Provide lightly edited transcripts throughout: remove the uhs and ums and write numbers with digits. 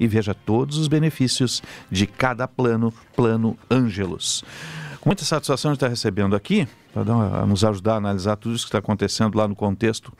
e veja todos os benefícios de cada plano Ângelos. Com muita satisfação de estar recebendo aqui, para nos ajudar a analisar tudo isso que está acontecendo lá no contexto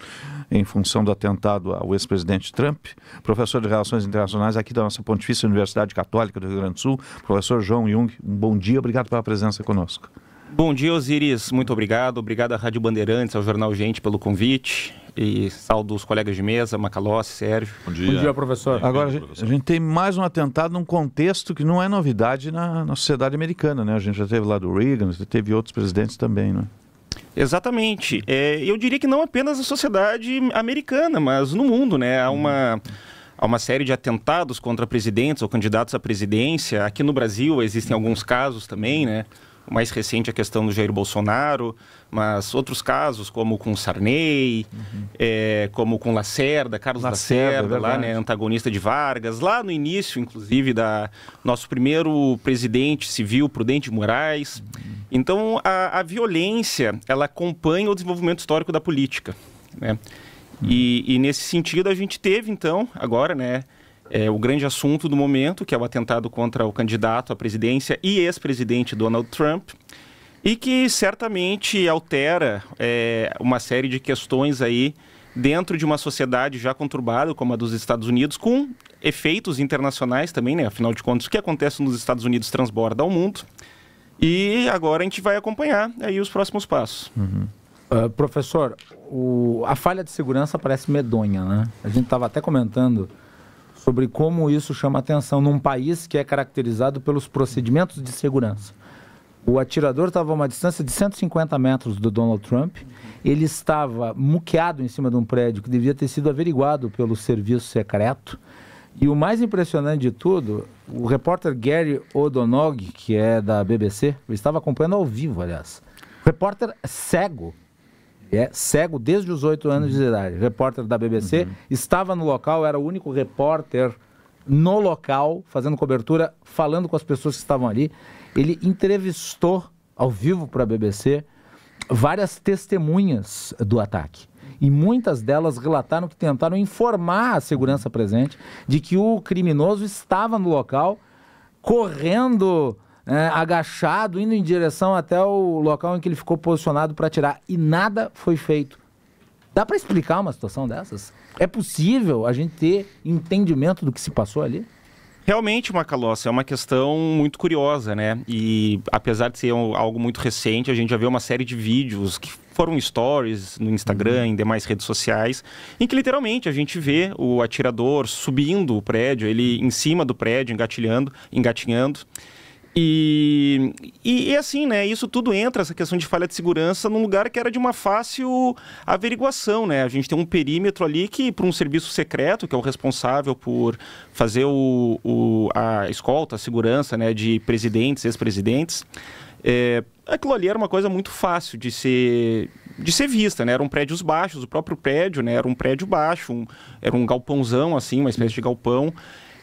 em função do atentado ao ex-presidente Trump, professor de Relações Internacionais aqui da nossa Pontifícia Universidade Católica do Rio Grande do Sul, professor João Jung. Um bom dia, obrigado pela presença conosco. Bom dia, Osiris, muito obrigado. Obrigado à Rádio Bandeirantes, ao Jornal Gente pelo convite. E saldo os colegas de mesa, Macalossi, Sérgio. Bom dia, professor. Agora, a gente tem mais um atentado num contexto que não é novidade na sociedade americana, né? A gente já teve lá do Reagan, já teve outros presidentes também, né? Exatamente. Eu diria que não apenas na sociedade americana, mas no mundo, né? Há uma série de atentados contra presidentes ou candidatos à presidência. Aqui no Brasil existem alguns casos também, né? O mais recente é a questão do Jair Bolsonaro, mas outros casos, como com Sarney, como com Lacerda, Carlos Lacerda, lá, né, antagonista de Vargas, lá no início, inclusive, da nosso primeiro presidente civil, Prudente Moraes. Então, a violência, ela acompanha o desenvolvimento histórico da política, né? E nesse sentido, a gente teve, então, agora, né, o grande assunto do momento, que é o atentado contra o candidato à presidência e ex-presidente Donald Trump, e que certamente altera uma série de questões aí dentro de uma sociedade já conturbada, como a dos Estados Unidos, com efeitos internacionais também, né? Afinal de contas, o que acontece nos Estados Unidos transborda ao mundo. E agora a gente vai acompanhar aí os próximos passos. Professor, a falha de segurança parece medonha, né? A gente estava até comentando sobre como isso chama atenção num país que é caracterizado pelos procedimentos de segurança. O atirador estava a uma distância de 150 metros do Donald Trump. Ele estava muqueado em cima de um prédio que devia ter sido averiguado pelo serviço secreto. E o mais impressionante de tudo, o repórter Gary O'Donoghue, que é da BBC, ele estava acompanhando ao vivo, aliás. Repórter cego. É cego desde os 8 anos de idade. Repórter da BBC, estava no local, era o único repórter no local, fazendo cobertura, falando com as pessoas que estavam ali. Ele entrevistou, ao vivo para a BBC, várias testemunhas do ataque. E muitas delas relataram que tentaram informar a segurança presente de que o criminoso estava no local, correndo, agachado, indo em direção até o local em que ele ficou posicionado para atirar. E nada foi feito. Dá para explicar uma situação dessas? É possível a gente ter entendimento do que se passou ali? Realmente, Macalossi, é uma questão muito curiosa, né? E apesar de ser algo muito recente, a gente já vê uma série de vídeos que foram stories no Instagram, em demais redes sociais, em que literalmente a gente vê o atirador subindo o prédio, ele em cima do prédio, engatinhando. E assim, né, isso tudo entra, essa questão de falha de segurança, num lugar que era de uma fácil averiguação, né? A gente tem um perímetro ali que, para um serviço secreto, que é o responsável por fazer a escolta, a segurança, né, de presidentes, ex-presidentes, aquilo ali era uma coisa muito fácil de ser vista, né? Eram prédios baixos, o próprio prédio, né, era um prédio baixo, era um galpãozão, assim, uma espécie de galpão.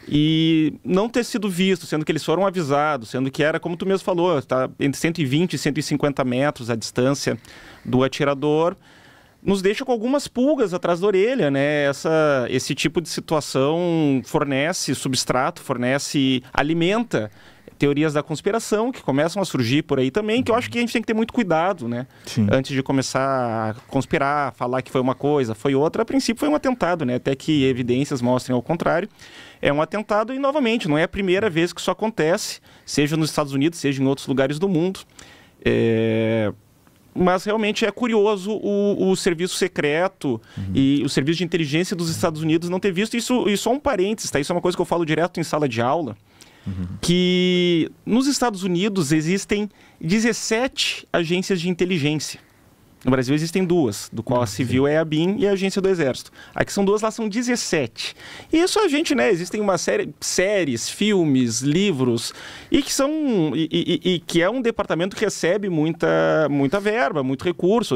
E não ter sido visto, sendo que eles foram avisados, sendo que era, como tu mesmo falou, está entre 120 e 150 metros a distância do atirador, nos deixa com algumas pulgas atrás da orelha, né? Esse tipo de situação fornece substrato, alimenta teorias da conspiração que começam a surgir por aí também, que eu acho que a gente tem que ter muito cuidado, né? Sim. Antes de começar a conspirar, falar que foi uma coisa, foi outra. A princípio foi um atentado, né? Até que evidências mostrem ao contrário. É um atentado e, novamente, não é a primeira vez que isso acontece, seja nos Estados Unidos, seja em outros lugares do mundo. Mas realmente é curioso o serviço secreto e o serviço de inteligência dos Estados Unidos não ter visto isso. E só um parênteses, tá? Isso é uma coisa que eu falo direto em sala de aula, que nos Estados Unidos existem 17 agências de inteligência. No Brasil existem 2, do qual a civil é a ABIN e a Agência do Exército. Aqui são 2, lá são 17. E isso a gente, né, existem uma séries, filmes, livros, e que é um departamento que recebe muita verba, muito recurso.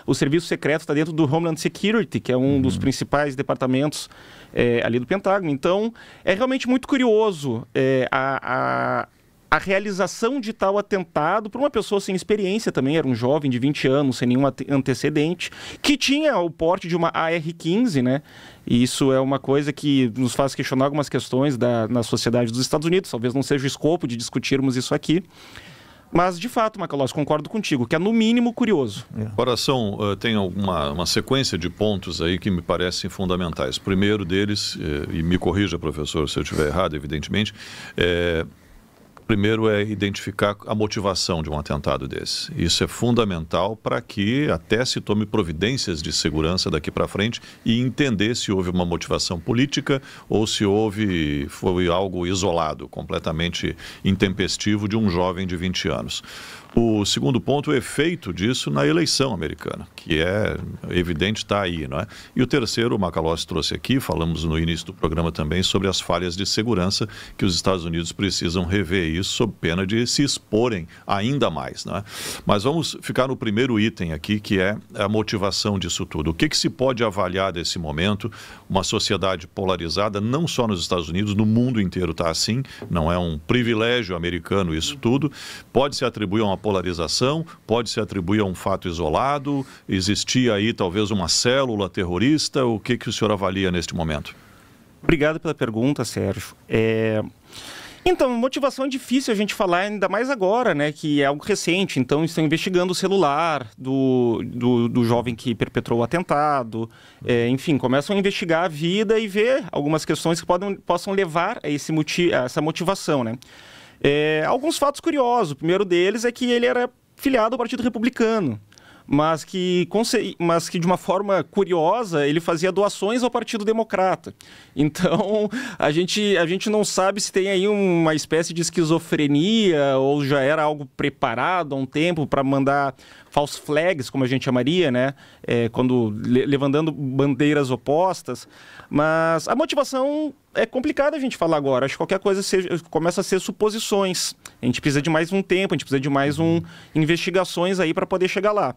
O serviço secreto está dentro do Homeland Security, que é um dos principais departamentos ali do Pentágono. Então, é realmente muito curioso a realização de tal atentado por uma pessoa sem experiência também, era um jovem de 20 anos, sem nenhum antecedente, que tinha o porte de uma AR-15, né? E isso é uma coisa que nos faz questionar algumas questões na sociedade dos Estados Unidos, talvez não seja o escopo de discutirmos isso aqui. Mas, de fato, Macalossi, concordo contigo, que é no mínimo curioso. Coração, tem uma sequência de pontos aí que me parecem fundamentais. Primeiro deles, e me corrija, professor, se eu estiver errado, evidentemente, primeiro é identificar a motivação de um atentado desse. Isso é fundamental para que até se tome providências de segurança daqui para frente e entender se houve uma motivação política ou se foi algo isolado, completamente intempestivo de um jovem de 20 anos. O segundo ponto, o efeito disso na eleição americana, que é evidente, está aí, não é? E o terceiro, o Macalossi trouxe aqui, falamos no início do programa também sobre as falhas de segurança que os Estados Unidos precisam rever isso sob pena de se exporem ainda mais, não é? Mas vamos ficar no primeiro item aqui, que é a motivação disso tudo. O que se pode avaliar desse momento? Uma sociedade polarizada, não só nos Estados Unidos, no mundo inteiro está assim, não é um privilégio americano isso tudo, pode se atribuir a uma polarização, pode se atribuir a um fato isolado, existia aí talvez uma célula terrorista, o que o senhor avalia neste momento? Obrigado pela pergunta, Sérgio. Então, motivação é difícil a gente falar, ainda mais agora, né, que é algo recente. Então, estão investigando o celular do jovem que perpetrou o atentado. Enfim, começam a investigar a vida e ver algumas questões que possam levar a essa motivação, né? Alguns fatos curiosos. O primeiro deles é que ele era filiado ao Partido Republicano, mas que de uma forma curiosa ele fazia doações ao Partido Democrata. Então a gente não sabe se tem aí uma espécie de esquizofrenia ou já era algo preparado há um tempo para mandar false flags, como a gente chamaria, né? Quando levantando bandeiras opostas. Mas a motivação é complicada a gente falar agora. Acho que qualquer coisa começa a ser suposições. A gente precisa de mais um tempo, a gente precisa de mais investigações aí para poder chegar lá.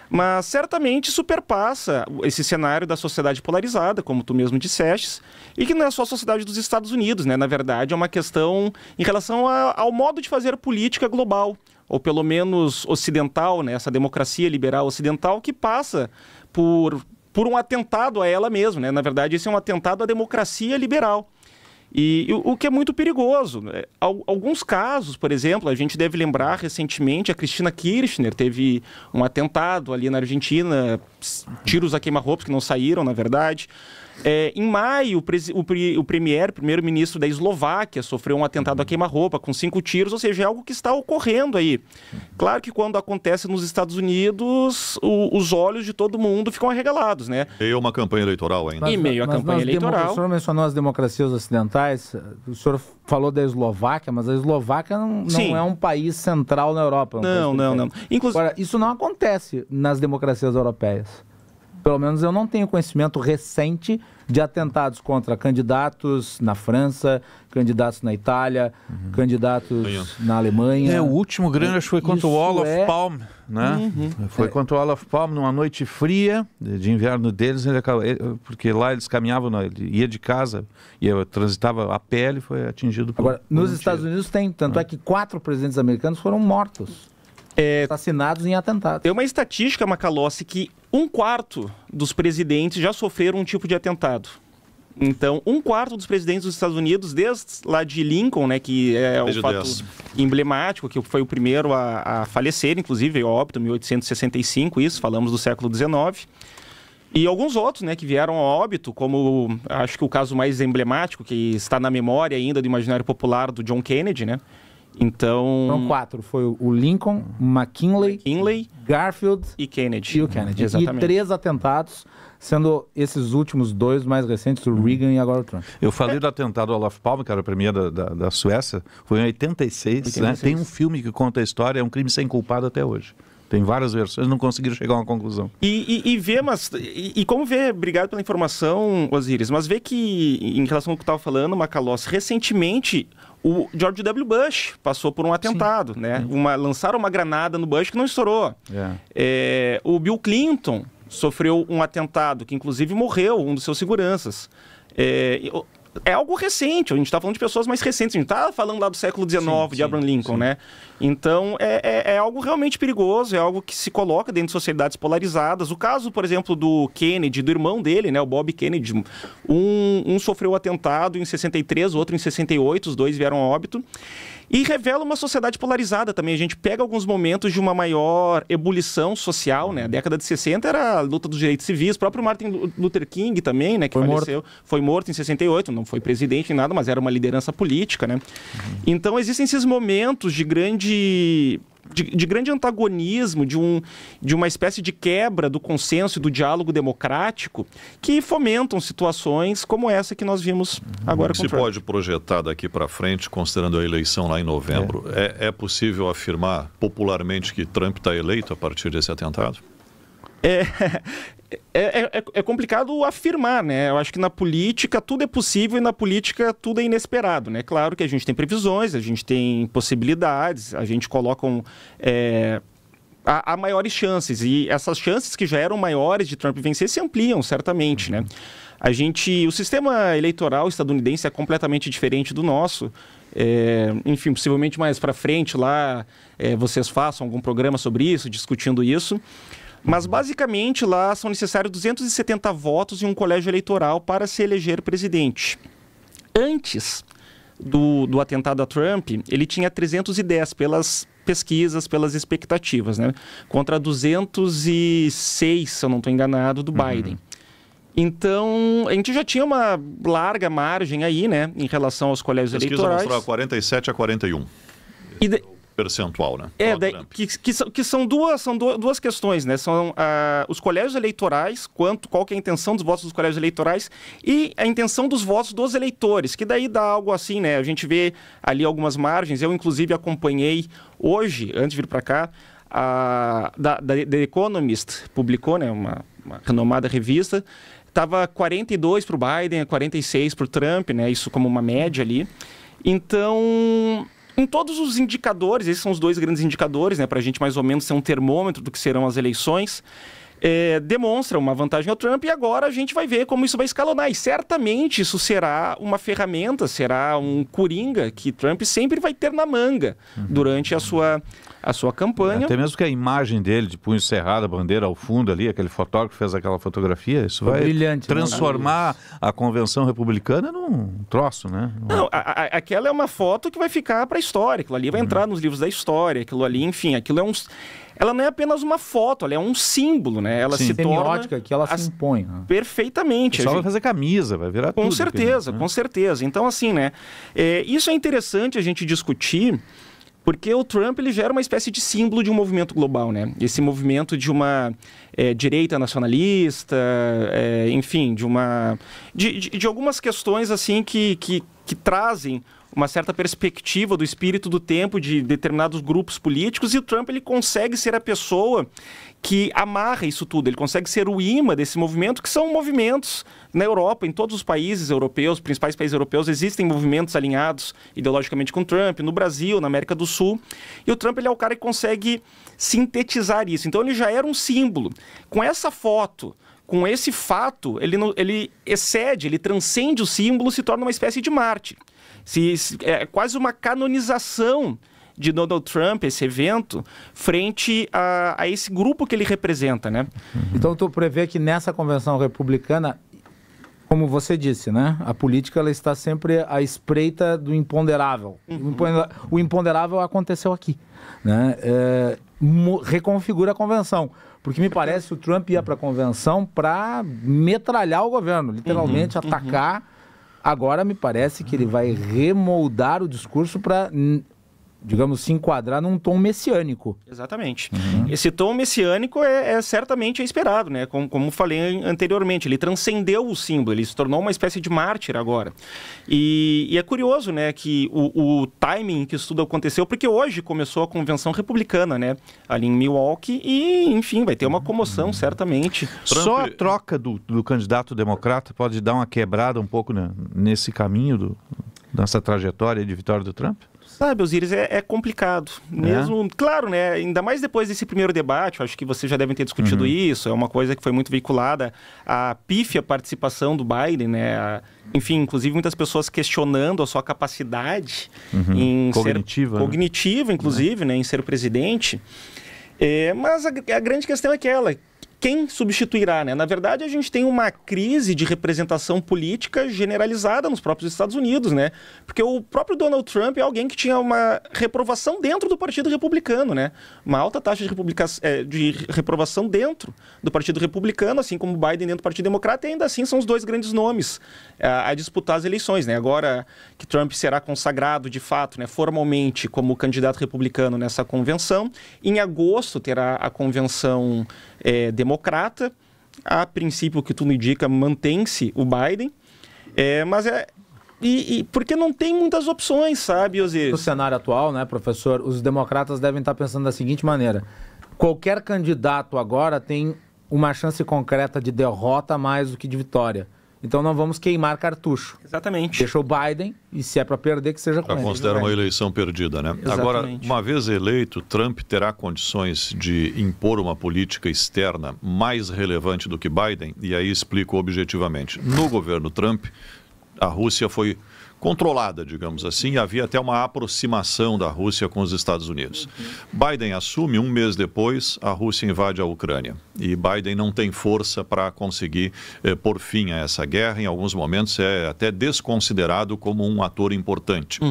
Mas certamente superpassa esse cenário da sociedade polarizada, como tu mesmo disseste, e que não é só a sociedade dos Estados Unidos, né? Na verdade, é uma questão em relação ao modo de fazer política global, ou pelo menos ocidental, né? Essa democracia liberal ocidental que passa por um atentado a ela mesma, né? Na verdade, esse é um atentado à democracia liberal. E o que é muito perigoso. Alguns casos, por exemplo, a gente deve lembrar recentemente, a Cristina Kirchner teve um atentado ali na Argentina, tiros a queima-roupas que não saíram, na verdade. Em maio, o primeiro-ministro da Eslováquia sofreu um atentado a queima-roupa com 5 tiros, ou seja, é algo que está ocorrendo aí. Claro que quando acontece nos Estados Unidos, os olhos de todo mundo ficam arregalados, né? E uma campanha eleitoral ainda. Em meio à campanha eleitoral. O senhor mencionou as democracias ocidentais, o senhor falou da Eslováquia, mas a Eslováquia não é um país central na Europa. Não. Agora, isso não acontece nas democracias europeias. Pelo menos eu não tenho conhecimento recente de atentados contra candidatos na França, candidatos na Itália, candidatos na Alemanha. O último grande acho que foi contra o Olof Palme, né? Foi contra o Olof Palme numa noite fria de inverno deles, porque lá eles caminhavam, ele ia de casa, transitava a pé e foi atingido por Agora, nos Estados Unidos tem, tanto é que 4 presidentes americanos foram mortos. Assassinados em atentados. Tem uma estatística, Macalossi, que 1/4 dos presidentes já sofreram um tipo de atentado. Então, 1/4 dos presidentes dos Estados Unidos, desde lá de Lincoln, né, que é um fato emblemático, que foi o primeiro a falecer, inclusive, veio a óbito em 1865, isso, falamos do século XIX. E alguns outros, né, que vieram a óbito, como acho que o caso mais emblemático, que está na memória ainda do imaginário popular, do John Kennedy, né? Então... Foram 4. Foi o Lincoln, McKinley, Garfield e Kennedy. E o Kennedy. Exatamente. E 3 atentados, sendo esses últimos 2 mais recentes, o Reagan e agora o Trump. Eu falei do atentado ao Olof Palme, que era o premier da Suécia, foi em 86, né? Tem um filme que conta a história, é um crime sem culpado até hoje. Tem várias versões, não conseguiram chegar a uma conclusão. E como vê, obrigado pela informação, Osíris, mas vê que, em relação ao que eu estava falando, Macalossi, recentemente o George W. Bush passou por um atentado, né? Lançaram uma granada no Bush que não estourou. O Bill Clinton sofreu um atentado, que inclusive morreu um dos seus seguranças. é algo recente, a gente está falando de pessoas mais recentes, a gente está falando lá do século XIX, de Abraham Lincoln, né? Então, é algo realmente perigoso, é algo que se coloca dentro de sociedades polarizadas. O caso, por exemplo, do Kennedy, do irmão dele, né, o Bob Kennedy, um sofreu atentado em 63, o outro em 68, os dois vieram a óbito. E revela uma sociedade polarizada também. A gente pega alguns momentos de uma maior ebulição social, né? A década de 60 era a luta dos direitos civis. O próprio Martin Luther King também, né? Que faleceu. Foi morto em 68, não foi presidente nem nada, mas era uma liderança política, né? Então existem esses momentos de grande antagonismo, de uma espécie de quebra do consenso e do diálogo democrático que fomentam situações como essa que nós vimos agora com o Trump. Se pode projetar daqui para frente, considerando a eleição lá em novembro, é possível afirmar popularmente que Trump está eleito a partir desse atentado? É complicado afirmar, né? Eu acho que na política tudo é possível e na política tudo é inesperado, né? Claro que a gente tem previsões, a gente tem possibilidades, a gente coloca há maiores chances, e essas chances que já eram maiores de Trump vencer se ampliam, certamente, né? O sistema eleitoral estadunidense é completamente diferente do nosso. Enfim, possivelmente mais para frente lá vocês façam algum programa sobre isso, discutindo isso. Mas, basicamente, lá são necessários 270 votos em um colégio eleitoral para se eleger presidente. Antes do atentado a Trump, ele tinha 310 pelas pesquisas, pelas expectativas, né? Contra 206, se eu não estou enganado, do Biden. Então, a gente já tinha uma larga margem aí, né, em relação aos colégios eleitorais. Mostrou 47 a 41. Percentual, né? Que são duas questões, né? São os colégios eleitorais, qual que é a intenção dos votos dos colégios eleitorais e a intenção dos votos dos eleitores, que daí dá algo assim, né? A gente vê ali algumas margens. Eu, inclusive, acompanhei hoje, antes de vir para cá, The Economist publicou, né, uma renomada revista, estava 42 para o Biden, 46 para o Trump, né? Isso como uma média ali. Então, em todos os indicadores, esses são os dois grandes indicadores, né, para a gente mais ou menos ser um termômetro do que serão as eleições, demonstra uma vantagem ao Trump, e agora a gente vai ver como isso vai escalonar. E certamente isso será uma ferramenta, será um coringa que Trump sempre vai ter na manga durante a sua campanha. Até mesmo que a imagem dele de punho cerrado, a bandeira ao fundo ali, aquele fotógrafo fez aquela fotografia, isso vai transformar a convenção republicana num troço, né? Não, aquela é uma foto que vai ficar para a história, aquilo ali vai entrar nos livros da história, aquilo ali, enfim, aquilo ela não é apenas uma foto, ela é um símbolo, né? Ela se torna semiótica que ela se impõe, né? Perfeitamente. O pessoal vai fazer camisa, vai virar tudo. Com certeza, com certeza. Então, assim, né? Isso é interessante a gente discutir, porque o Trump ele gera uma espécie de símbolo de um movimento global, né? Esse movimento de uma direita nacionalista, enfim, de algumas questões assim que trazem uma certa perspectiva do espírito do tempo de determinados grupos políticos, e o Trump ele consegue ser a pessoa que amarra isso tudo, ele consegue ser o imã desse movimento, que são movimentos na Europa, em todos os países europeus, principais países europeus, existem movimentos alinhados ideologicamente com o Trump, no Brasil, na América do Sul, e o Trump ele é o cara que consegue sintetizar isso, então ele já era um símbolo. Com essa foto, com esse fato, ele excede, ele transcende o símbolo, se torna uma espécie de mártir. É quase uma canonização de Donald Trump, esse evento, frente a esse grupo que ele representa, né? Então, tu prevê que nessa convenção republicana, como você disse, né? A política ela está sempre à espreita do imponderável. O imponderável aconteceu aqui, né? Reconfigura a convenção. Porque me parece que o Trump ia para a convenção para metralhar o governo, literalmente atacar. Agora me parece que ele vai remoldar o discurso para, digamos, se enquadrar num tom messiânico. Exatamente. Esse tom messiânico é certamente esperado, né? Como falei anteriormente, ele transcendeu o símbolo, ele se tornou uma espécie de mártir agora. E é curioso, né, que o timing que isso tudo aconteceu, porque hoje começou a convenção republicana, né, ali em Milwaukee, e, enfim, vai ter uma comoção, certamente. Só a troca do candidato democrata pode dar uma quebrada um pouco nesse caminho, nessa trajetória de vitória do Trump? Sabe, Osíris, é complicado. Mesmo, claro, né? Ainda mais depois desse primeiro debate, acho que vocês já devem ter discutido isso, é uma coisa que foi muito veiculada, a pífia participação do Biden, né? Enfim, inclusive muitas pessoas questionando a sua capacidade em cognitiva, ser cognitiva, inclusive, né? Em ser presidente. Mas a grande questão é aquela: quem substituirá, né? Na verdade, a gente tem uma crise de representação política generalizada nos próprios Estados Unidos, né? Porque o próprio Donald Trump é alguém que tinha uma reprovação dentro do Partido Republicano, né? Uma alta taxa de reprovação dentro do Partido Republicano, assim como o Biden dentro do Partido Democrata, e ainda assim são os dois grandes nomes a disputar as eleições, né? Agora que Trump será consagrado, de fato, né, formalmente como candidato republicano nessa convenção, em agosto terá a convenção democrata. A princípio, o que tudo indica, mantém-se o Biden, mas porque não tem muitas opções, sabe, Osíris? No cenário atual, né, professor, os democratas devem estar pensando da seguinte maneira: qualquer candidato agora tem uma chance concreta de derrota mais do que de vitória. Então não vamos queimar cartucho. Exatamente. Deixa o Biden, e se é para perder, que seja com ele. Considera uma eleição perdida, né? Exatamente. Agora, uma vez eleito, Trump terá condições de impor uma política externa mais relevante do que Biden, e aí explico objetivamente. No governo Trump, a Rússia foi controlada, digamos assim, e havia até uma aproximação da Rússia com os Estados Unidos. Biden assume, um mês depois, a Rússia invade a Ucrânia. E Biden não tem força para conseguir pôr fim a essa guerra. Em alguns momentos é até desconsiderado como um ator importante.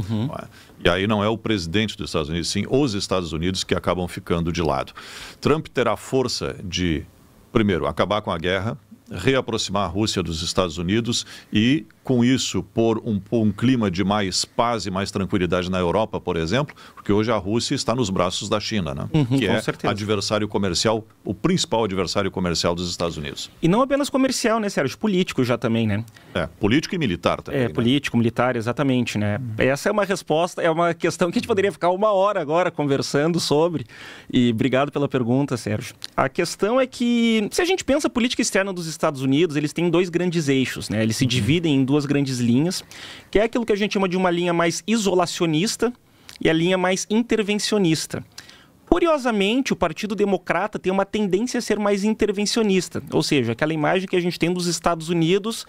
E aí não é o presidente dos Estados Unidos, sim os Estados Unidos que acabam ficando de lado. Trump terá força de, primeiro, acabar com a guerra, reaproximar a Rússia dos Estados Unidos e, com isso, pôr um clima de mais paz e mais tranquilidade na Europa, por exemplo, porque hoje a Rússia está nos braços da China, né? Que é adversário comercial, o principal adversário comercial dos Estados Unidos. E não apenas comercial, né, Sérgio? Político já também, né? Político e militar também. Né? Político, militar, exatamente, né? Essa é uma resposta, é uma questão que a gente poderia ficar uma hora agora conversando sobre. E obrigado pela pergunta, Sérgio. A questão é que, se a gente pensa a política externa dos Estados Unidos, eles têm dois grandes eixos, né? Eles se dividem em duas grandes linhas, que é aquilo que a gente chama de uma linha mais isolacionista e a linha mais intervencionista. Curiosamente, o Partido Democrata tem uma tendência a ser mais intervencionista, ou seja, aquela imagem que a gente tem dos Estados Unidos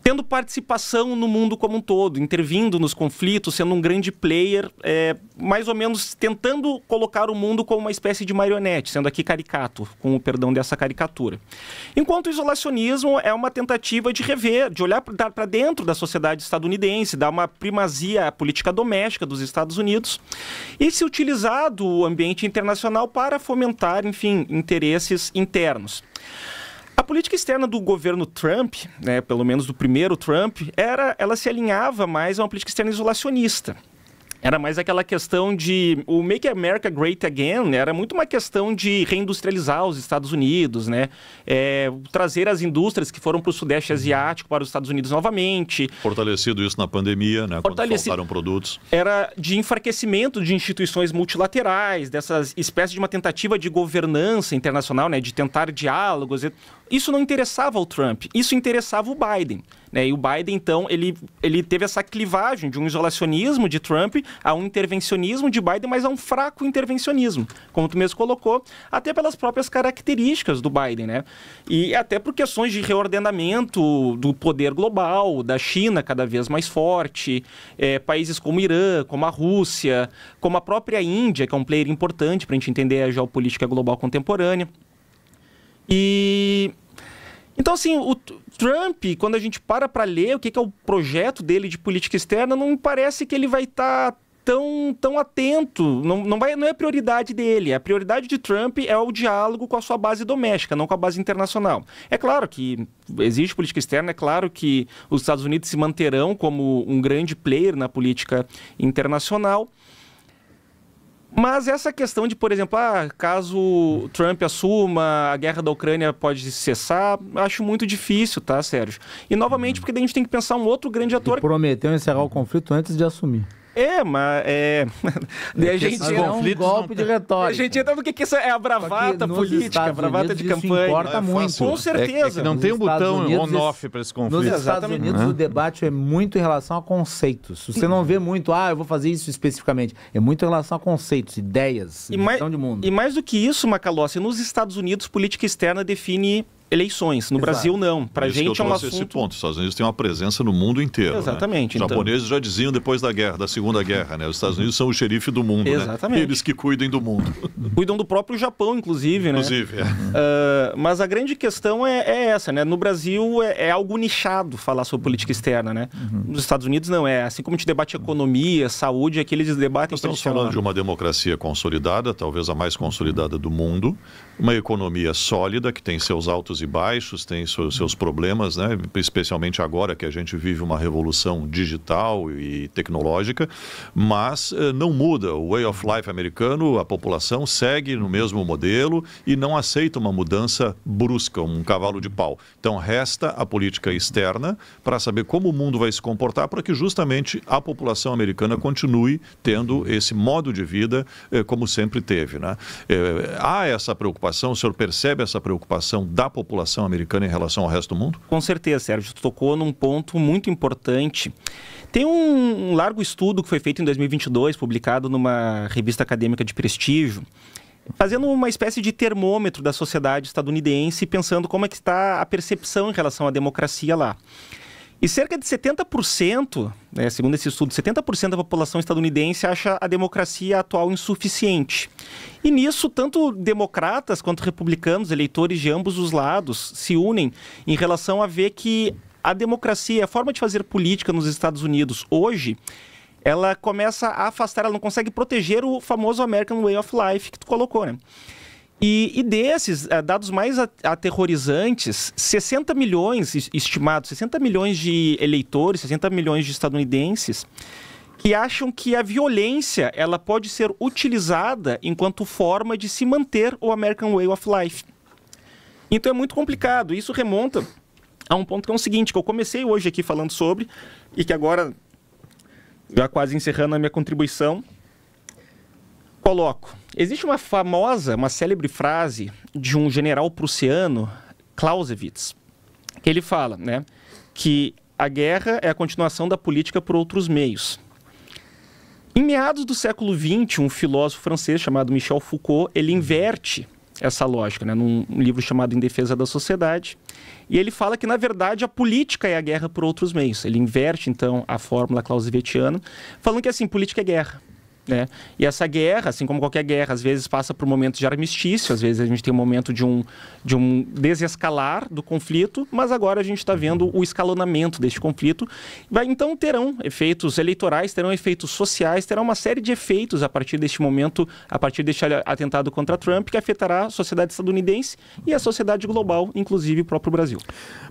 tendo participação no mundo como um todo, intervindo nos conflitos, sendo um grande player, mais ou menos tentando colocar o mundo como uma espécie de marionete, sendo aqui caricato, com o perdão dessa caricatura. Enquanto o isolacionismo é uma tentativa de rever, de olhar para dentro da sociedade estadunidense, dar uma primazia à política doméstica dos Estados Unidos e se utilizar do ambiente internacional para fomentar, enfim, interesses internos. A política externa do governo Trump, né, pelo menos do primeiro Trump, ela se alinhava mais a uma política externa isolacionista. Era mais aquela questão de... O Make America Great Again era muito uma questão de reindustrializar os Estados Unidos, né? Trazer as indústrias que foram para o Sudeste Asiático para os Estados Unidos novamente. Fortalecido isso na pandemia, né? Quando faltaram produtos. Era de enfraquecimento de instituições multilaterais, dessas espécies de uma tentativa de governança internacional, né? De tentar diálogos. Isso não interessava ao Trump, isso interessava o Biden. Né? E o Biden, então, ele teve essa clivagem de um isolacionismo de Trump a um intervencionismo de Biden, mas a um fraco intervencionismo, como tu mesmo colocou, até pelas próprias características do Biden, né? E até por questões de reordenamento do poder global, da China cada vez mais forte, países como o Irã, como a Rússia, como a própria Índia, que é um player importante para a gente entender a geopolítica global contemporânea. Então, assim, o Trump, quando a gente para ler o que é o projeto dele de política externa, não parece que ele vai estar tão atento, não é a prioridade dele. A prioridade de Trump é o diálogo com a sua base doméstica, não com a base internacional. É claro que existe política externa, é claro que os Estados Unidos se manterão como um grande player na política internacional. Mas essa questão de, por exemplo, caso Trump assuma, a guerra da Ucrânia pode cessar, acho muito difícil, tá, Sérgio? E novamente, porque daí a gente tem que pensar um outro grande ator... Ele prometeu encerrar o conflito antes de assumir. Mas daí a gente é um golpe de retórica. A gente entra no que isso é a bravata política, a bravata de campanha. Isso importa muito. Com certeza. É que não tem um botão on-off para esse conflito. Nos Estados Unidos o debate é muito em relação a conceitos. Você não vê muito, eu vou fazer isso especificamente. É muito em relação a conceitos, ideias, visão de mundo. E mais do que isso, Macalossi, nos Estados Unidos, política externa define eleições. No Brasil, não. Pra gente é um assunto... esse ponto. Os Estados Unidos têm uma presença no mundo inteiro. Exatamente. Né? Os japoneses já diziam depois da Segunda Guerra, né? Os Estados Unidos são o xerife do mundo, Exatamente. Né? Eles que cuidem do mundo. Cuidam do próprio Japão, inclusive, né? Mas a grande questão é essa, né? No Brasil é algo nichado falar sobre política externa, né? Nos Estados Unidos não é. Assim como a gente debate economia, saúde, aqui eles debatem... Nós estamos falando de uma democracia consolidada, talvez a mais consolidada do mundo, uma economia sólida, que tem seus altos e baixos, tem seus problemas, né? Especialmente agora que a gente vive uma revolução digital e tecnológica, mas não muda. O way of life americano, a população segue no mesmo modelo e não aceita uma mudança brusca, um cavalo de pau. Então resta a política externa para saber como o mundo vai se comportar para que justamente a população americana continue tendo esse modo de vida como sempre teve, né? Há essa preocupação, o senhor percebe essa preocupação da população americana em relação ao resto do mundo? Com certeza, Sérgio. Tu tocou num ponto muito importante. Tem um largo estudo que foi feito em 2022, publicado numa revista acadêmica de prestígio, fazendo uma espécie de termômetro da sociedade estadunidense, pensando como é que está a percepção em relação à democracia lá. E cerca de 70%, né, segundo esse estudo, 70% da população estadunidense acha a democracia atual insuficiente. E nisso, tanto democratas quanto republicanos, eleitores de ambos os lados, se unem em relação a ver que a democracia, a forma de fazer política nos Estados Unidos hoje, ela começa a afastar, ela não consegue proteger o famoso American Way of Life que tu colocou, né? E desses dados mais aterrorizantes, 60 milhões estimados, 60 milhões de eleitores, 60 milhões de estadunidenses que acham que a violência ela pode ser utilizada enquanto forma de se manter o American Way of Life. Então é muito complicado. Isso remonta a um ponto que é o seguinte, que eu comecei hoje aqui falando sobre, e que agora, já quase encerrando a minha contribuição, coloco. Existe uma célebre frase de um general prussiano, Clausewitz, que ele fala, né, que a guerra é a continuação da política por outros meios. Em meados do século XX, um filósofo francês chamado Michel Foucault, ele inverte essa lógica, né, num livro chamado Em Defesa da Sociedade, e ele fala que, na verdade, a política é a guerra por outros meios. Ele inverte, então, a fórmula clausewittiana, falando que, assim, política é guerra. Né? E essa guerra, assim como qualquer guerra, às vezes passa por momentos de armistício, às vezes a gente tem um momento de um desescalar do conflito, mas agora a gente está vendo o escalonamento deste conflito. Então terão efeitos eleitorais, terão efeitos sociais, terão uma série de efeitos a partir deste momento, a partir deste atentado contra Trump, que afetará a sociedade estadunidense e a sociedade global, inclusive o próprio Brasil.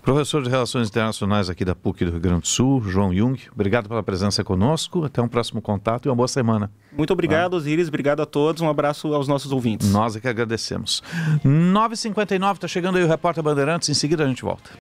Professor de Relações Internacionais aqui da PUC do Rio Grande do Sul, João Jung, obrigado pela presença conosco, até um próximo contato e uma boa semana. Muito obrigado, Osiris. Obrigado a todos. Um abraço aos nossos ouvintes. Nós é que agradecemos. 9h59, está chegando aí o Repórter Bandeirantes. Em seguida a gente volta.